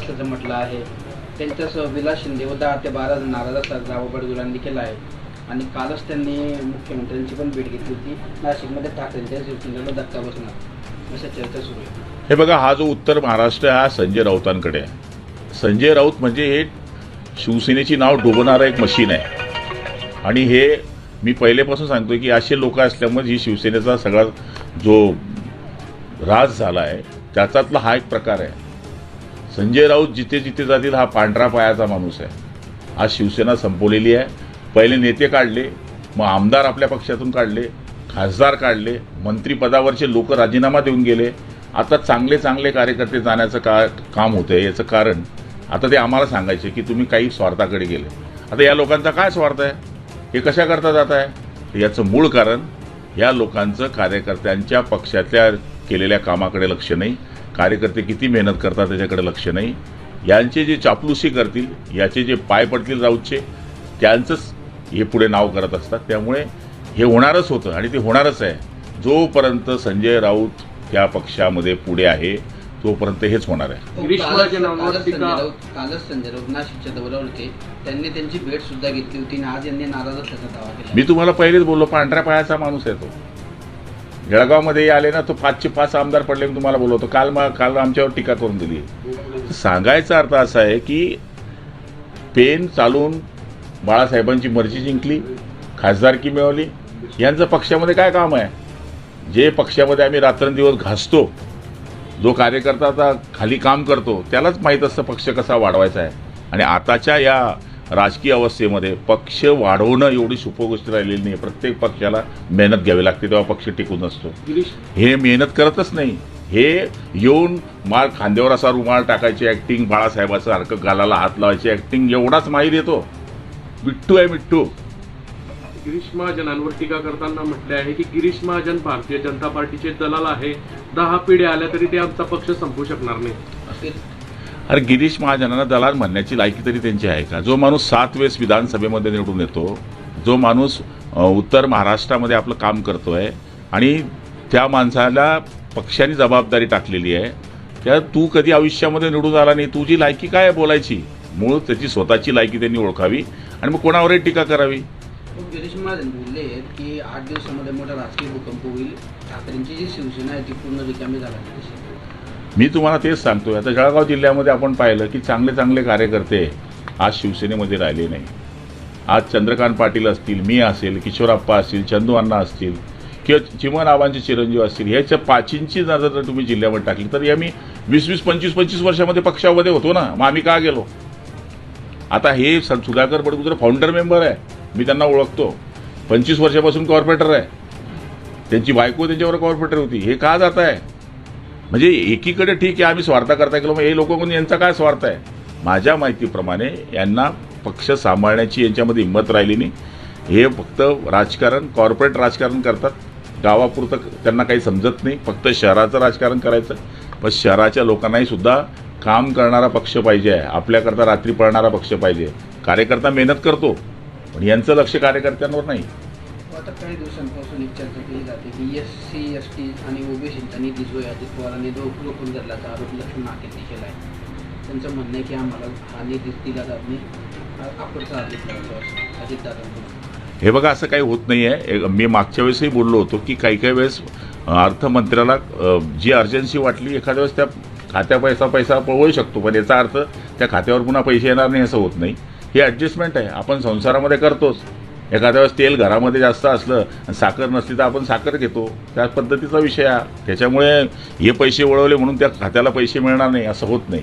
असल्याचं म्हटलं आहे. त्यांच्यासह विलास शिंदे व 10 ते 12 जण नाराज असल्याचा दावा बडगुलांनी केला आहे. आणि कालच त्यांनी मुख्यमंत्र्यांची पण भेट घेतली होती. नाशिकमध्ये ठाकरेंच्या शिवसेनेला धक्का बसणार अशा चर्चा सुरू आहे. हे बघा, हा जो उत्तर महाराष्ट्र हा संजय राऊतांकडे आहे. संजय राऊत म्हणजे हे शिवसेनेची नाव डुबवणारं एक मशीन आहे. आणि हे मी पहिलेपासून सांगतोय की असे लोक असल्यामुळे ही शिवसेनेचा सगळा जो राज झाला आहे त्याच्यातला हा एक प्रकार आहे. संजय राऊत जिथे जिथे जातील हा पांढरा पायाचा माणूस आहे. आज शिवसेना संपवलेली आहे. पहिले नेते काढले, मग आमदार आपल्या पक्षातून काढले, खासदार काढले, मंत्रिपदावरचे लोक राजीनामा देऊन गेले. आता चांगले चांगले कार्यकर्ते जाण्याचं काम होतं आहे. याचं कारण आता ते आम्हाला सांगायचे की तुम्ही काही स्वार्थाकडे गेले. आता या लोकांचा काय स्वार्थ आहे, हे कशाकरता जात आहे? याचं मूळ कारण या लोकांचं कार्यकर्त्यांच्या पक्षातल्या केलेल्या कामाकडे लक्ष नाही, कार्यकर्ते किती मेहनत करतात त्याच्याकडे लक्ष नाही. यांचे जे चापलुसी करतील, याचे जे पाय पडतील राऊतचे, त्यांचंच हे पुढे नाव करत असतात. त्यामुळे हे होणारच होतं आणि ते होणारच आहे. जोपर्यंत संजय राऊत त्या पक्षामध्ये पुढे आहे तोपर्यंत हेच होणार आहे. कालच संजय राऊत नाशिकच्या दौऱ्यावर होते. त्यांनी त्यांची भेट सुद्धा घेतली होती आणि आज यांनी नाराज असल्याचा दावा केला. मी तुम्हाला पहिलेच बोललो, पांढऱ्या पायाचा माणूस आहे तो. जळगावमध्ये आले ना, तो 5चे 5 आमदार पडले मी तुम्हाला बोलवतो. काल आमच्यावर टीका करून दिली. सांगायचा अर्थ असा आहे की पेन चालून बाळासाहेबांची मर्जी जिंकली, खासदारकी मिळवली. यांचं पक्षामध्ये काय काम आहे? जे पक्षामध्ये आम्ही रात्रंदिवस घासतो, जो कार्यकर्ता आता खाली काम करतो, त्यालाच माहीत असतं पक्ष कसा वाढवायचा आहे. आणि आताच्या या राजकीय अवस्थेमध्ये पक्ष वाढवणं एवढी सोपी गोष्ट राहिलेली नाही. प्रत्येक पक्षाला मेहनत घ्यावी लागते, तेव्हा पक्ष टिकून असतो. हे मेहनत करतच नाही. हे येऊन खांद्यावर असा रुमाल टाकायची ॲक्टिंग, बाळासाहेबाचं सारखं गालाला हात लावायची ॲक्टिंग, एवढाच माहीत येतो. मिट्टू आहे मिट्टू. गिरीश महाजनांवर टीका करताना म्हटले आहे की गिरीश महाजन भारतीय जनता पार्टीचे दलाल आहे. 10 पिढ्या आल्या तरी ते आमचा पक्ष संपवू शकणार नाही. अरे, गिरीश महाजनांना दलाल म्हणण्याची लायकी तरी त्यांची आहे का? जो माणूस 7 वेळेस विधानसभेमध्ये निवडून येतो, जो माणूस उत्तर महाराष्ट्रामध्ये आपलं काम करतोय आणि त्या माणसाला पक्षाने जबाबदारी टाकलेली आहे, त्या तू कधी आयुष्यामध्ये निवडून आला नाही, तुझी लायकी काय आहे बोलायची? मूळ त्याची स्वतःची लायकी त्यांनी ओळखावी आणि मग कोणावरही टीका करावी. गिरीश महाजन बोलले की 8 दिवसामध्ये मोठा राजकीय भूकंप होईल. ठाकरेंची जी शिवसेना आहे ती पूर्ण रिकामी झाली. मी तुम्हाला तेच सांगतोय. आता जळगाव जिल्ह्यामध्ये आपण पाहिलं की चांगले चांगले कार्यकर्ते आज शिवसेनेमध्ये राहिले नाही. आज चंद्रकांत पाटील असतील, मी असेल, किशोरप्पा असतील, चंदू अण्णा असतील किंवा चिमन आबांचे चिरंजीव असतील, ह्याच्या 5ची नजर जर तुम्ही जिल्ह्यामध्ये टाकली तर आम्ही 20-20, 25-25 वर्षामध्ये पक्षामध्ये होतो ना. मग आम्ही का गेलो? आता हे सुधाकर बडगुजर फाउंडर मेंबर आहे, मी त्यांना ओळखतो. 25 वर्षापासून कॉर्पोरेटर आहे. त्यांची बायको त्यांच्यावर कॉर्पोरेटर होती. हे का जात आहे? म्हणजे एकीकडे ठीक आहे आम्ही स्वार्थ करता गेलो, मग हे लोक कोण, यांचा काय स्वार्थ आहे? माझ्या माहितीप्रमाणे यांना पक्ष सांभाळण्याची यांच्यामध्ये हिंमत राहिली नाही. हे फक्त राजकारण, कॉर्पोरेट राजकारण करतात. गावापुरतं त्यांना काही समजत नाही. फक्त शहराचं राजकारण करायचं. पण शहराच्या लोकांनाही सुद्धा काम करणारा पक्ष पाहिजे आहे. आपल्याकरता रात्री पळणारा पक्ष पाहिजे. कार्यकर्ता मेहनत करतो पण यांचं लक्ष कार्यकर्त्यांवर नाही. आता काही दिवसांपासून एक चर्चा केली जाते की SC, ST आणि ओबीसींचा निधी जो आहे अजित पवारांनी रोखून धरल्याचा आरोप लक्ष्मण नाकेंनी केला आहे. त्यांचं म्हणणं आहे की आम्हाला हा निधी दिला जात नाही, आपणचा अजितदादांकडून. हे बघा, असं काही होत नाही आहे. मी मागच्या वेळेसही बोललो होतो की काही काही वेळेस अर्थमंत्र्याला जी अर्जन्सी वाटली एखाद्या वेळेस त्या खात्या पैसा पळवू शकतो, पण याचा अर्थ त्या खात्यावर पुन्हा पैसे येणार नाही असं होत नाही. हे ॲडजस्टमेंट आहे, आपण संसारामध्ये करतोच. एखाद्या वेळेस तेल घरामध्ये जास्त असलं आणि साखर नसली तर आपण साखर घेतो, त्याच पद्धतीचा विषय आहे. त्याच्यामुळे हे पैसे वळवले म्हणून त्या खात्याला पैसे मिळणार नाही असं होत नाही.